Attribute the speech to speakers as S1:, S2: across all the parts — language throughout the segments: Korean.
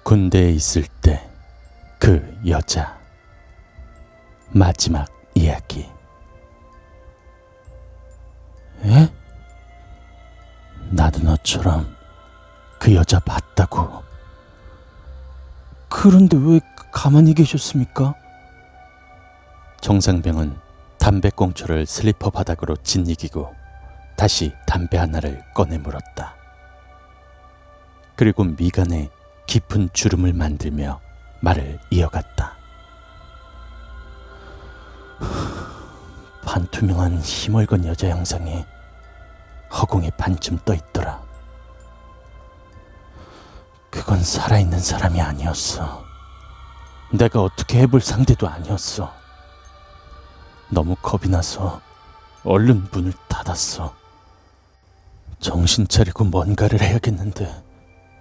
S1: 군대에 있을 때 그 여자. 마지막 이야기. 에? 나도 너처럼 그 여자 봤다고. 그런데 왜 가만히 계셨습니까? 정상병은 담배꽁초를 슬리퍼 바닥으로 짓이기고 다시 담배 하나를 꺼내 물었다. 그리고 미간에 깊은 주름을 만들며 말을 이어갔다. 반투명한 힘얼건 여자 형상이 허공에 반쯤 떠있더라. 그건 살아있는 사람이 아니었어. 내가 어떻게 해볼 상대도 아니었어. 너무 겁이 나서 얼른 문을 닫았어. 정신 차리고 뭔가를 해야겠는데,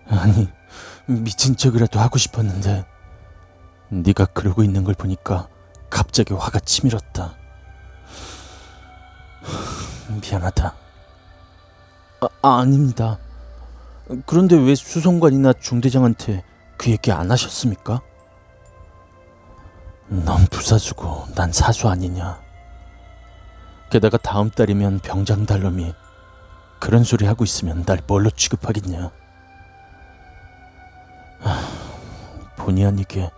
S1: 아니, 미친 척이라도 하고 싶었는데, 네가 그러고 있는 걸 보니까 갑자기 화가 치밀었다. 미안하다. 아닙니다. 그런데 왜 수송관이나 중대장한테 그 얘기 안 하셨습니까? 넌 부사수고 난 사수 아니냐. 게다가 다음 달이면 병장 달 놈이 그런 소리 하고 있으면 날 뭘로 취급하겠냐. 본의 아니게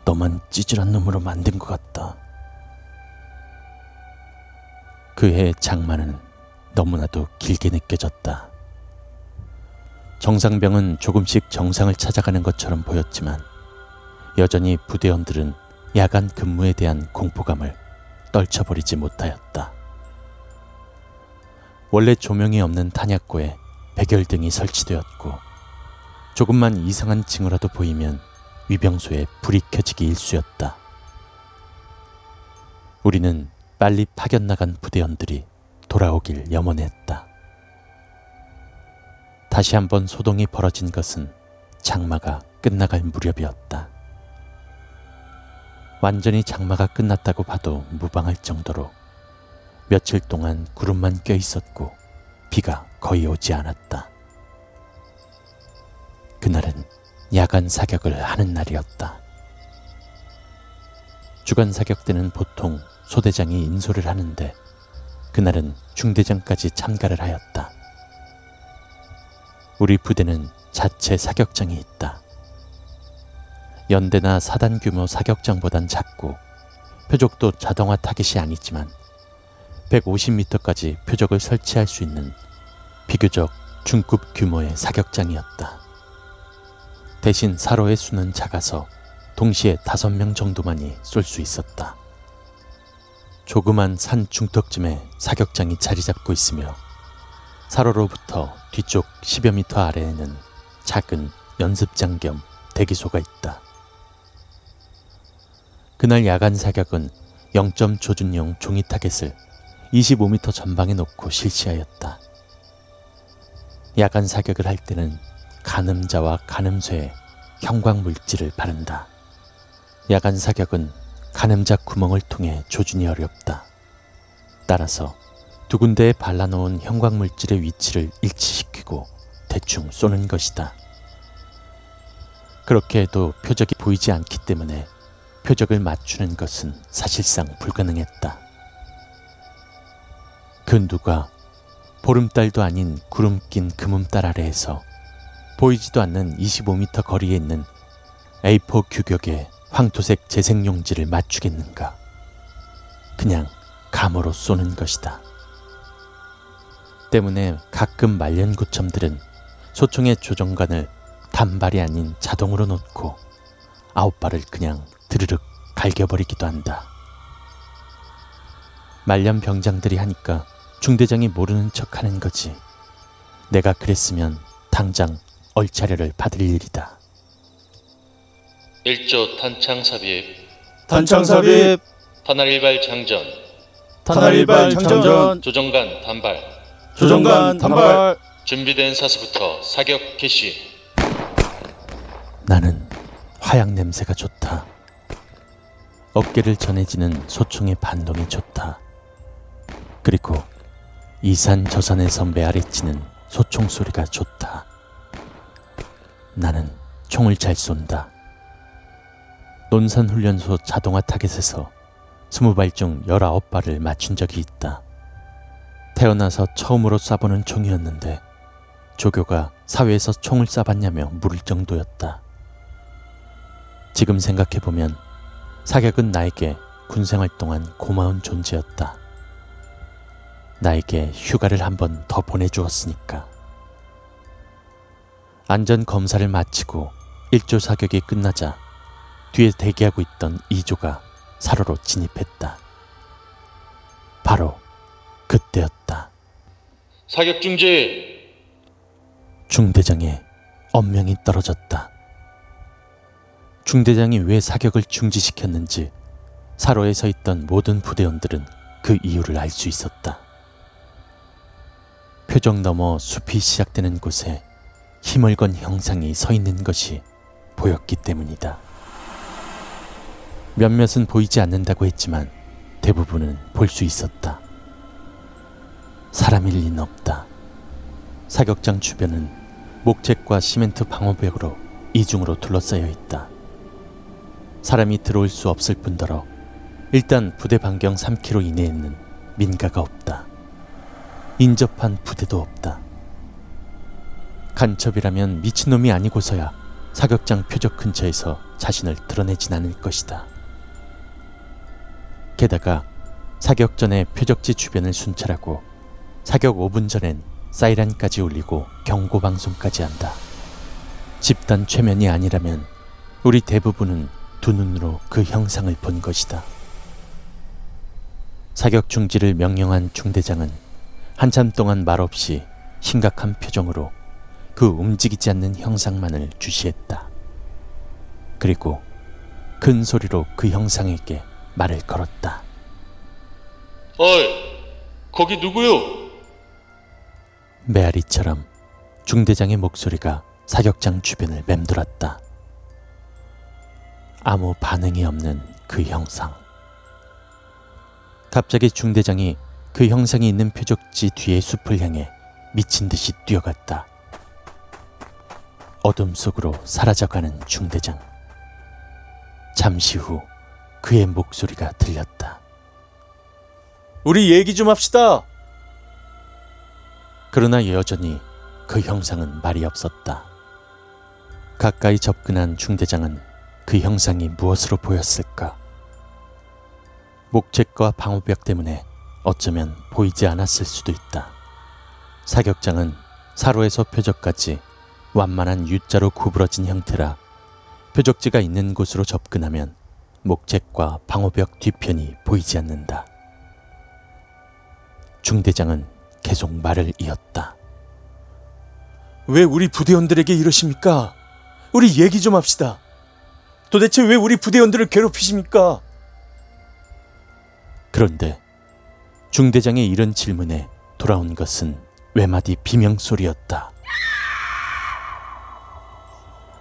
S1: 너만 찌질한 놈으로 만든 것 같다. 그해의 장마는 너무나도 길게 느껴졌다. 정상병은 조금씩 정상을 찾아가는 것처럼 보였지만 여전히 부대원들은 야간 근무에 대한 공포감을 떨쳐버리지 못하였다. 원래 조명이 없는 탄약고에 백열등이 설치되었고 조금만 이상한 징후라도 보이면 위병소에 불이 켜지기 일쑤였다. 우리는 빨리 파견 나간 부대원들이 돌아오길 염원했다. 다시 한번 소동이 벌어진 것은 장마가 끝나갈 무렵이었다. 완전히 장마가 끝났다고 봐도 무방할 정도로 며칠 동안 구름만 껴 있었고 비가 거의 오지 않았다. 그날은 야간 사격을 하는 날이었다. 주간 사격 때는 보통 소대장이 인솔을 하는데 그날은 중대장까지 참가를 하였다. 우리 부대는 자체 사격장이 있다. 연대나 사단 규모 사격장보단 작고 표적도 자동화 타깃이 아니지만 150m까지 표적을 설치할 수 있는 비교적 중급 규모의 사격장이었다. 대신 사로의 수는 작아서 동시에 5명 정도만이 쏠 수 있었다. 조그만 산 중턱쯤에 사격장이 자리 잡고 있으며 사로로부터 뒤쪽 10여 미터 아래에는 작은 연습장 겸 대기소가 있다. 그날 야간 사격은 0점 조준용 종이 타겟을 25m 전방에 놓고 실시하였다. 야간 사격을 할 때는 간음자와 간음쇠에 형광물질을 바른다. 야간 사격은 간음자 구멍을 통해 조준이 어렵다. 따라서 두 군데에 발라놓은 형광물질의 위치를 일치시키고 대충 쏘는 것이다. 그렇게 해도 표적이 보이지 않기 때문에 표적을 맞추는 것은 사실상 불가능했다. 그 누가 보름달도 아닌 구름 낀 금음달 아래에서 보이지도 않는 25m 거리에 있는 A4 규격의 황토색 재생용지를 맞추겠는가. 그냥 감으로 쏘는 것이다. 때문에 가끔 말년구첨들은 소총의 조정관을 단발이 아닌 자동으로 놓고 9발을 그냥 드르륵 갈겨버리기도 한다. 말년 병장들이 하니까 중대장이 모르는 척하는 거지. 내가 그랬으면 당장 얼차려를 받을 일이다.
S2: 1조 탄창 삽입,
S3: 탄창 삽입,
S2: 탄알 일발 장전,
S3: 탄알 일발 장전,
S2: 조정관 단발,
S3: 조정관 단발.
S2: 준비된 사수부터 사격 개시.
S1: 나는 화약 냄새가 좋다. 어깨를 전해지는 소총의 반동이 좋다. 그리고 이산 저산에서 메아리치는 소총 소리가 좋다. 나는 총을 잘 쏜다. 논산훈련소 자동화 타겟에서 20발 중 19발을 맞춘 적이 있다. 태어나서 처음으로 쏴보는 총이었는데 조교가 사회에서 총을 쏴봤냐며 물을 정도였다. 지금 생각해보면 사격은 나에게 군생활 동안 고마운 존재였다. 나에게 휴가를 한 번 더 보내주었으니까. 안전검사를 마치고 1조 사격이 끝나자 뒤에 대기하고 있던 2조가 사로로 진입했다. 바로 그때였다.
S2: 사격 중지.
S1: 중대장의 엄명이 떨어졌다. 중대장이 왜 사격을 중지시켰는지 사로에 서 있던 모든 부대원들은 그 이유를 알 수 있었다. 표적 너머 숲이 시작되는 곳에 힘을 건 형상이 서 있는 것이 보였기 때문이다. 몇몇은 보이지 않는다고 했지만 대부분은 볼 수 있었다. 사람일 리는 없다. 사격장 주변은 목책과 시멘트 방어벽으로 이중으로 둘러싸여 있다. 사람이 들어올 수 없을 뿐더러 일단 부대 반경 3km 이내에는 민가가 없다. 인접한 부대도 없다. 간첩이라면 미친놈이 아니고서야 사격장 표적 근처에서 자신을 드러내진 않을 것이다. 게다가 사격 전에 표적지 주변을 순찰하고 사격 5분 전엔 사이렌까지 울리고 경고방송까지 한다. 집단 최면이 아니라면 우리 대부분은 두 눈으로 그 형상을 본 것이다. 사격 중지를 명령한 중대장은 한참 동안 말없이 심각한 표정으로 그 움직이지 않는 형상만을 주시했다. 그리고 큰 소리로 그 형상에게 말을 걸었다.
S2: 어이, 거기 누구요?
S1: 메아리처럼 중대장의 목소리가 사격장 주변을 맴돌았다. 아무 반응이 없는 그 형상. 갑자기 중대장이 그 형상이 있는 표적지 뒤의 숲을 향해 미친 듯이 뛰어갔다. 어둠 속으로 사라져가는 중대장. 잠시 후 그의 목소리가 들렸다.
S3: 우리 얘기 좀 합시다.
S1: 그러나 여전히 그 형상은 말이 없었다. 가까이 접근한 중대장은 그 형상이 무엇으로 보였을까? 목책과 방호벽 때문에 어쩌면 보이지 않았을 수도 있다. 사격장은 사로에서 표적까지 완만한 U자로 구부러진 형태라 표적지가 있는 곳으로 접근하면 목책과 방호벽 뒤편이 보이지 않는다. 중대장은 계속 말을 이었다.
S3: 왜 우리 부대원들에게 이러십니까? 우리 얘기 좀 합시다. 도대체 왜 우리 부대원들을 괴롭히십니까?
S1: 그런데 중대장의 이런 질문에 돌아온 것은 외마디 비명소리였다.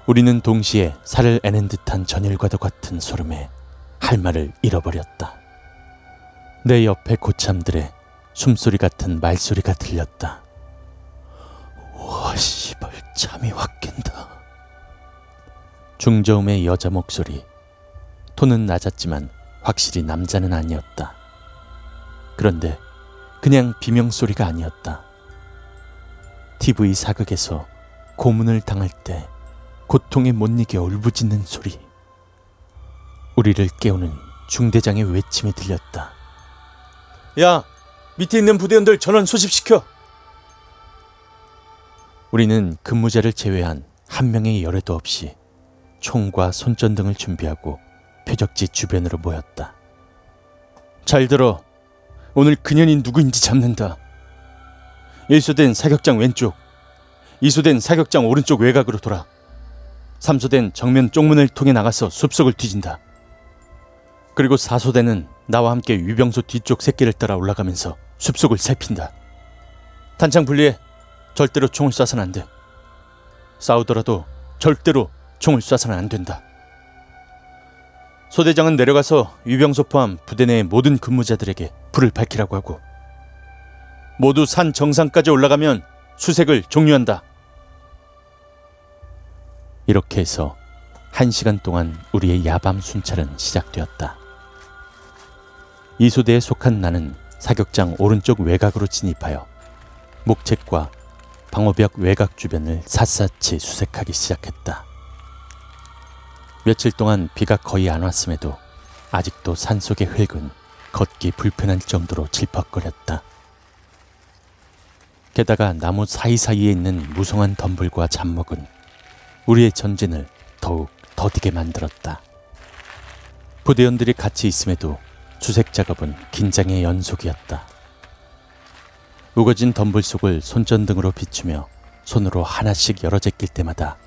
S1: 우리는 동시에 살을 애는 듯한 전율과도 같은 소름에 할 말을 잃어버렸다. 내 옆에 고참들의 숨소리 같은 말소리가 들렸다. 와 씨발 잠이 확 깬다. 중저음의 여자 목소리. 톤은 낮았지만 확실히 남자는 아니었다. 그런데 그냥 비명소리가 아니었다. TV 사극에서 고문을 당할 때 고통에 못 이겨 울부짖는 소리. 우리를 깨우는 중대장의 외침이 들렸다.
S3: 야, 밑에 있는 부대원들 전원 소집시켜.
S1: 우리는 근무자를 제외한 한 명의 열애도 없이 총과 손전등을 준비하고 표적지 주변으로 모였다.
S3: 잘 들어. 오늘 그년이 누구인지 잡는다. 1소대는 사격장 왼쪽, 2소대는 사격장 오른쪽 외곽으로 돌아 3소대는 정면 쪽문을 통해 나가서 숲속을 뒤진다. 그리고 4소대는 나와 함께 유병소 뒤쪽 새끼를 따라 올라가면서 숲속을 살핀다. 단창 분리해. 절대로 총을 쏴서는 안 돼. 싸우더라도 절대로 총을 쏴서는 안 된다. 소대장은 내려가서 유병소 포함 부대 내의 모든 근무자들에게 불을 밝히라고 하고 모두 산 정상까지 올라가면 수색을 종료한다.
S1: 이렇게 해서 1시간 동안 우리의 야밤 순찰은 시작되었다. 이소대에 속한 나는 사격장 오른쪽 외곽으로 진입하여 목책과 방어벽 외곽 주변을 샅샅이 수색하기 시작했다. 며칠 동안 비가 거의 안 왔음에도 아직도 산속의 흙은 걷기 불편할 정도로 질퍽거렸다. 게다가 나무 사이사이에 있는 무성한 덤불과 잡목은 우리의 전진을 더욱 더디게 만들었다. 부대원들이 같이 있음에도 수색 작업은 긴장의 연속이었다. 우거진 덤불 속을 손전등으로 비추며 손으로 하나씩 열어 제낄 때마다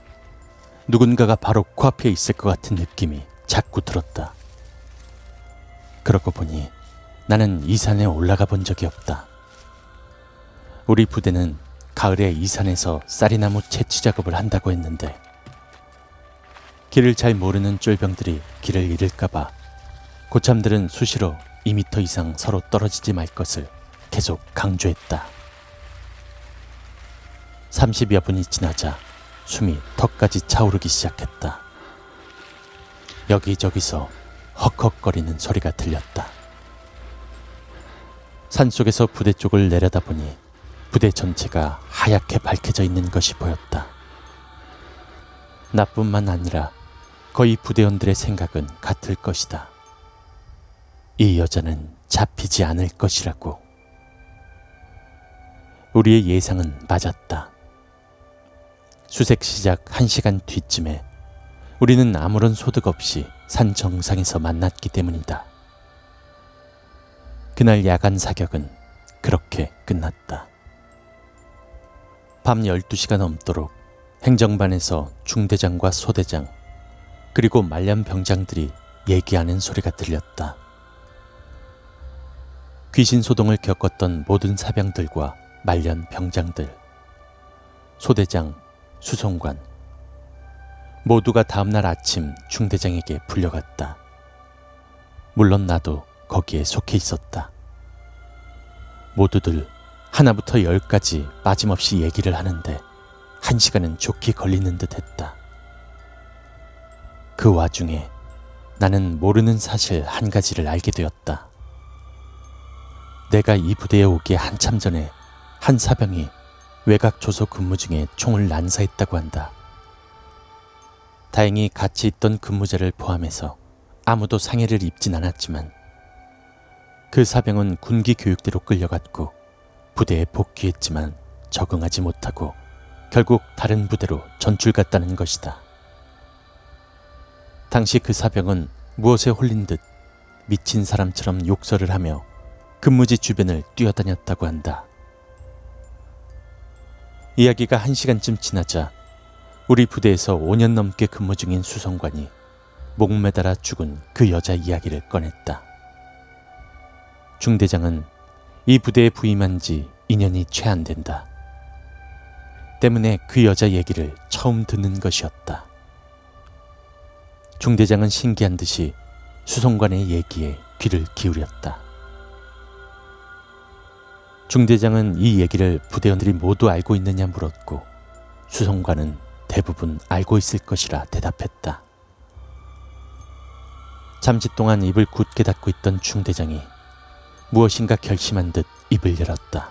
S1: 누군가가 바로 코앞에 있을 것 같은 느낌이 자꾸 들었다. 그러고 보니 나는 이 산에 올라가 본 적이 없다. 우리 부대는 가을에 이 산에서 쌀이나무 채취 작업을 한다고 했는데 길을 잘 모르는 쫄병들이 길을 잃을까봐 고참들은 수시로 2m 이상 서로 떨어지지 말 것을 계속 강조했다. 30여 분이 지나자 숨이 턱까지 차오르기 시작했다. 여기저기서 헉헉거리는 소리가 들렸다. 산속에서 부대 쪽을 내려다보니 부대 전체가 하얗게 밝혀져 있는 것이 보였다. 나뿐만 아니라 거의 부대원들의 생각은 같을 것이다. 이 여자는 잡히지 않을 것이라고. 우리의 예상은 맞았다. 수색 시작 1시간 뒤쯤에 우리는 아무런 소득 없이 산 정상에서 만났기 때문이다. 그날 야간 사격은 그렇게 끝났다. 밤 12시가 넘도록 행정반에서 중대장과 소대장 그리고 말년 병장들이 얘기하는 소리가 들렸다. 귀신 소동을 겪었던 모든 사병들과 말년 병장들, 소대장, 수송관 모두가 다음날 아침 중대장에게 불려갔다. 물론 나도 거기에 속해 있었다. 모두들 하나부터 10까지 빠짐없이 얘기를 하는데 1시간은 좋게 걸리는 듯 했다. 그 와중에 나는 모르는 사실 한 가지를 알게 되었다. 내가 이 부대에 오기에 한참 전에 한 사병이 외곽 조소 근무 중에 총을 난사했다고 한다. 다행히 같이 있던 근무자를 포함해서 아무도 상해를 입진 않았지만 그 사병은 군기 교육대로 끌려갔고 부대에 복귀했지만 적응하지 못하고 결국 다른 부대로 전출 갔다는 것이다. 당시 그 사병은 무엇에 홀린 듯 미친 사람처럼 욕설을 하며 근무지 주변을 뛰어다녔다고 한다. 이야기가 1시간쯤 지나자 우리 부대에서 5년 넘게 근무 중인 수송관이 목매달아 죽은 그 여자 이야기를 꺼냈다. 중대장은 이 부대에 부임한 지 2년이 채 안 된다. 때문에 그 여자 얘기를 처음 듣는 것이었다. 중대장은 신기한 듯이 수송관의 얘기에 귀를 기울였다. 중대장은 이 얘기를 부대원들이 모두 알고 있느냐 물었고 수송관은 대부분 알고 있을 것이라 대답했다. 잠시 동안 입을 굳게 닫고 있던 중대장이 무엇인가 결심한 듯 입을 열었다.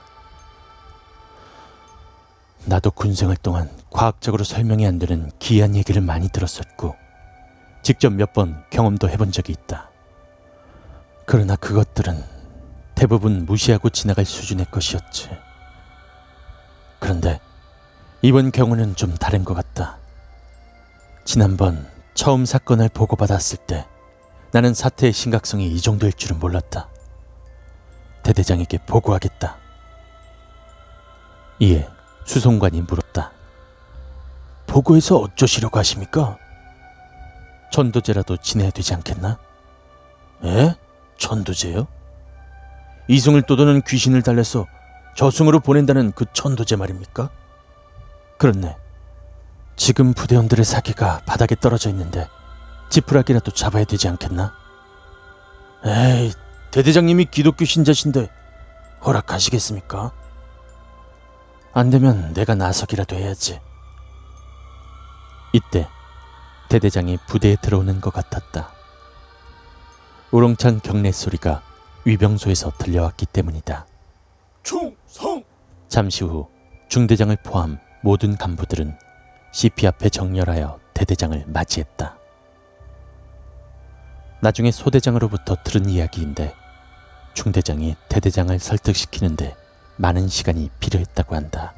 S1: 나도 군생활 동안 과학적으로 설명이 안 되는 기이한 얘기를 많이 들었었고 직접 몇 번 경험도 해본 적이 있다. 그러나 그것들은 대부분 무시하고 지나갈 수준의 것이었지. 그런데 이번 경우는 좀 다른 것 같다. 지난번 처음 사건을 보고받았을 때 나는 사태의 심각성이 이 정도일 줄은 몰랐다. 대대장에게 보고하겠다. 이에 수송관이 물었다. 보고해서 어쩌시려고 하십니까? 전도제라도 지내야 되지 않겠나? 에? 전도제요? 이승을 떠도는 귀신을 달래서 저승으로 보낸다는 그 천도제 말입니까? 그렇네. 지금 부대원들의 사기가 바닥에 떨어져 있는데 지푸라기라도 잡아야 되지 않겠나? 에이, 대대장님이 기독교 신자신데 허락하시겠습니까? 안 되면 내가 나서기라도 해야지. 이때 대대장이 부대에 들어오는 것 같았다. 우렁찬 경례 소리가 위병소에서 들려왔기 때문이다.
S3: 충성!
S1: 잠시 후 중대장을 포함 모든 간부들은 CP 앞에 정렬하여 대대장을 맞이했다. 나중에 소대장으로부터 들은 이야기인데 중대장이 대대장을 설득시키는데 많은 시간이 필요했다고 한다.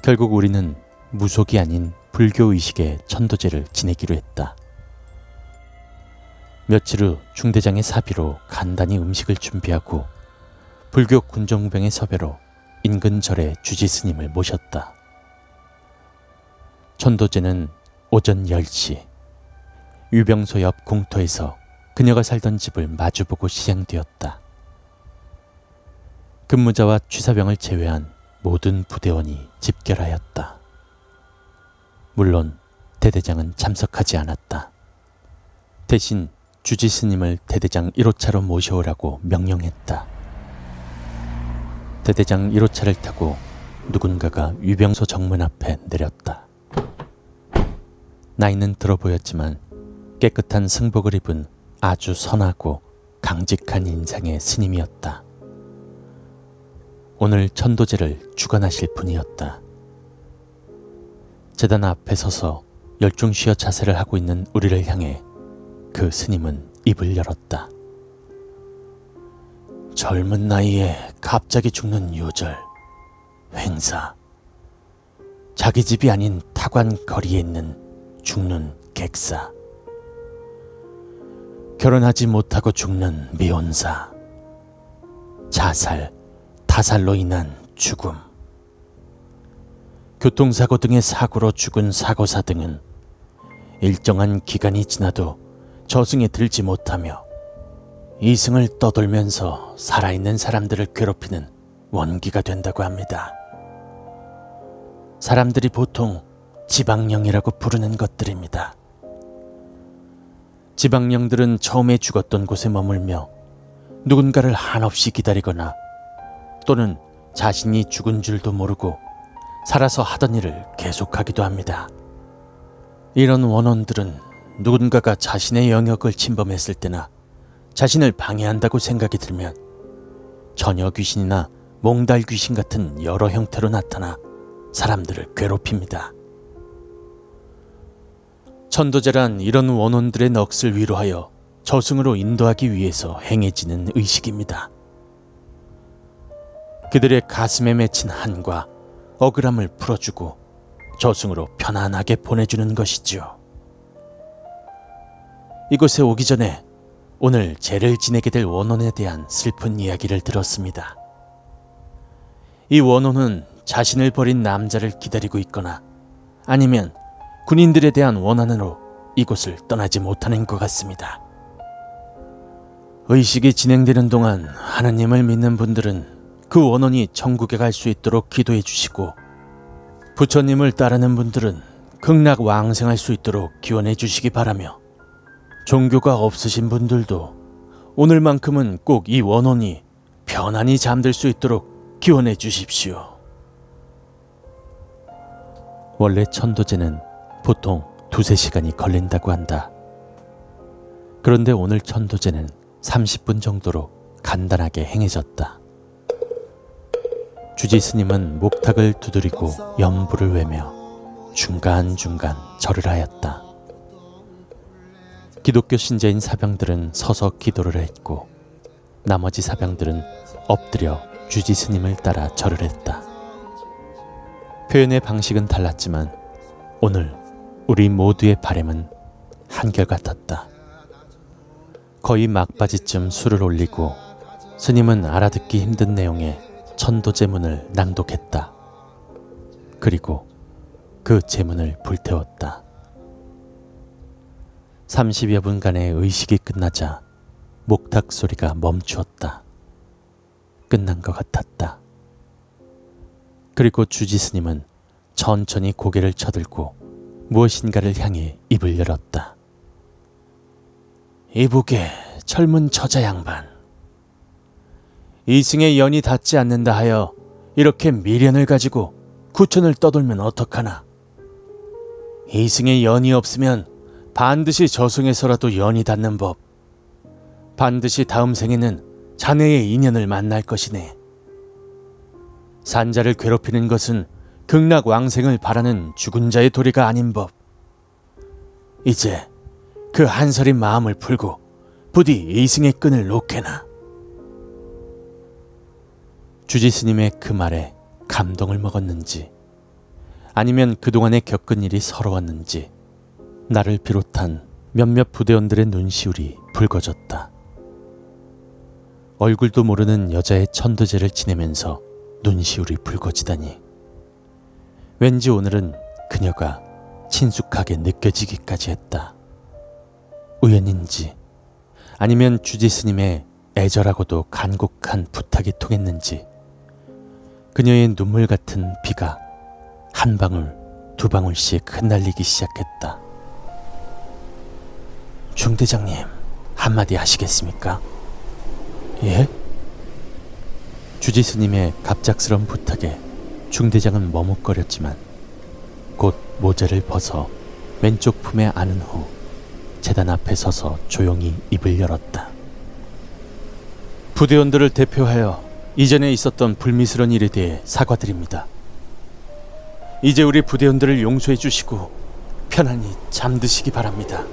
S1: 결국 우리는 무속이 아닌 불교의식의 천도제를 지내기로 했다. 며칠 후 중대장의 사비로 간단히 음식을 준비하고 불교 군종병의 섭외로 인근 절에 주지 스님을 모셨다. 천도제는 오전 10시 위병소 옆 공터에서 그녀가 살던 집을 마주보고 시작되었다. 근무자와 취사병을 제외한 모든 부대원이 집결하였다. 물론 대대장은 참석하지 않았다. 대신 주지 스님을 대대장 1호차로 모셔오라고 명령했다. 대대장 1호차를 타고 누군가가 위병소 정문 앞에 내렸다. 나이는 들어 보였지만 깨끗한 승복을 입은 아주 선하고 강직한 인상의 스님이었다. 오늘 천도제를 주관하실 분이었다. 제단 앞에 서서 열중쉬어 자세를 하고 있는 우리를 향해 그 스님은 입을 열었다. 젊은 나이에 갑자기 죽는 요절, 횡사, 자기 집이 아닌 타관 거리에 있는 죽는 객사, 결혼하지 못하고 죽는 미혼사, 자살, 타살로 인한 죽음, 교통사고 등의 사고로 죽은 사고사 등은 일정한 기간이 지나도 저승에 들지 못하며 이승을 떠돌면서 살아있는 사람들을 괴롭히는 원기가 된다고 합니다. 사람들이 보통 지방령이라고 부르는 것들입니다. 지방령들은 처음에 죽었던 곳에 머물며 누군가를 한없이 기다리거나 또는 자신이 죽은 줄도 모르고 살아서 하던 일을 계속하기도 합니다. 이런 원혼들은 누군가가 자신의 영역을 침범했을 때나 자신을 방해한다고 생각이 들면 처녀 귀신이나 몽달 귀신 같은 여러 형태로 나타나 사람들을 괴롭힙니다. 천도제란 이런 원혼들의 넋을 위로하여 저승으로 인도하기 위해서 행해지는 의식입니다. 그들의 가슴에 맺힌 한과 억울함을 풀어주고 저승으로 편안하게 보내주는 것이지요. 이곳에 오기 전에 오늘 제를 지내게 될 원혼에 대한 슬픈 이야기를 들었습니다. 이 원혼은 자신을 버린 남자를 기다리고 있거나 아니면 군인들에 대한 원한으로 이곳을 떠나지 못하는 것 같습니다. 의식이 진행되는 동안 하느님을 믿는 분들은 그 원혼이 천국에 갈 수 있도록 기도해 주시고 부처님을 따르는 분들은 극락 왕생할 수 있도록 기원해 주시기 바라며 종교가 없으신 분들도 오늘만큼은 꼭 이 원혼이 편안히 잠들 수 있도록 기원해 주십시오. 원래 천도제는 보통 2-3시간이 걸린다고 한다. 그런데 오늘 천도제는 30분 정도로 간단하게 행해졌다. 주지 스님은 목탁을 두드리고 연부를 외며 중간중간 절을 하였다. 기독교 신자인 사병들은 서서 기도를 했고 나머지 사병들은 엎드려 주지 스님을 따라 절을 했다. 표현의 방식은 달랐지만 오늘 우리 모두의 바람은 한결같았다. 거의 막바지쯤 술을 올리고 스님은 알아듣기 힘든 내용의 천도제문을 낭독했다. 그리고 그 제문을 불태웠다. 30여 분간의 의식이 끝나자 목탁 소리가 멈추었다. 끝난 것 같았다. 그리고 주지 스님은 천천히 고개를 쳐들고 무엇인가를 향해 입을 열었다. 이보게 젊은 처자 양반, 이승의 연이 닿지 않는다 하여 이렇게 미련을 가지고 구천을 떠돌면 어떡하나.
S3: 이승에 연이 없으면 반드시 저승에서라도 연이 닿는 법. 반드시 다음 생에는 자네의 인연을 만날 것이네. 산자를 괴롭히는 것은 극락 왕생을 바라는 죽은 자의 도리가 아닌 법. 이제 그 한서린 마음을 풀고 부디 이승의 끈을 놓게나.
S1: 주지 스님의 그 말에 감동을 먹었는지 아니면 그동안에 겪은 일이 서러웠는지 나를 비롯한 몇몇 부대원들의 눈시울이 붉어졌다. 얼굴도 모르는 여자의 천도제를 지내면서 눈시울이 붉어지다니. 왠지 오늘은 그녀가 친숙하게 느껴지기까지 했다. 우연인지 아니면 주지 스님의 애절하고도 간곡한 부탁이 통했는지 그녀의 눈물 같은 피가 한 방울 두 방울씩 흩날리기 시작했다. 중대장님, 한마디 하시겠습니까?
S3: 예?
S1: 주지 스님의 갑작스런 부탁에 중대장은 머뭇거렸지만 곧 모자를 벗어 왼쪽 품에 안은 후 제단 앞에 서서 조용히 입을 열었다.
S3: 부대원들을 대표하여 이전에 있었던 불미스러운 일에 대해 사과드립니다. 이제 우리 부대원들을 용서해 주시고 편안히 잠드시기 바랍니다.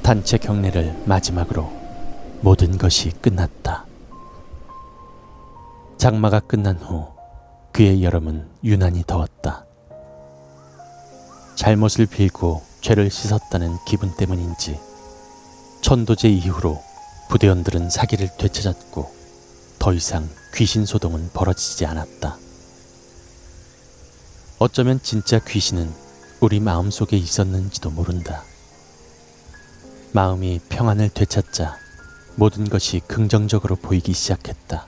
S1: 단체 경례를 마지막으로 모든 것이 끝났다. 장마가 끝난 후 그의 여름은 유난히 더웠다. 잘못을 빌고 죄를 씻었다는 기분 때문인지 천도제 이후로 부대원들은 사기를 되찾았고 더 이상 귀신 소동은 벌어지지 않았다. 어쩌면 진짜 귀신은 우리 마음속에 있었는지도 모른다. 마음이 평안을 되찾자 모든 것이 긍정적으로 보이기 시작했다.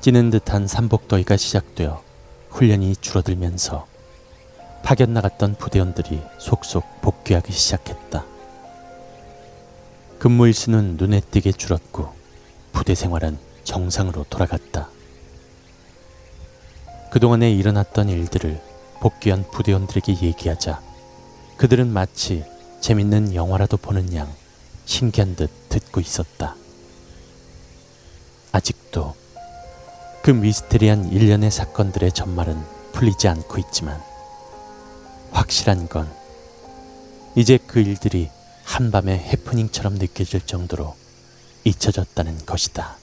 S1: 찌는 듯한 삼복더위가 시작되어 훈련이 줄어들면서 파견 나갔던 부대원들이 속속 복귀하기 시작했다. 근무 일수는 눈에 띄게 줄었고 부대 생활은 정상으로 돌아갔다. 그동안에 일어났던 일들을 복귀한 부대원들에게 얘기하자 그들은 마치 재밌는 영화라도 보는 양 신기한 듯 듣고 있었다. 아직도 그 미스테리한 일련의 사건들의 전말은 풀리지 않고 있지만 확실한 건 이제 그 일들이 한밤의 해프닝처럼 느껴질 정도로 잊혀졌다는 것이다.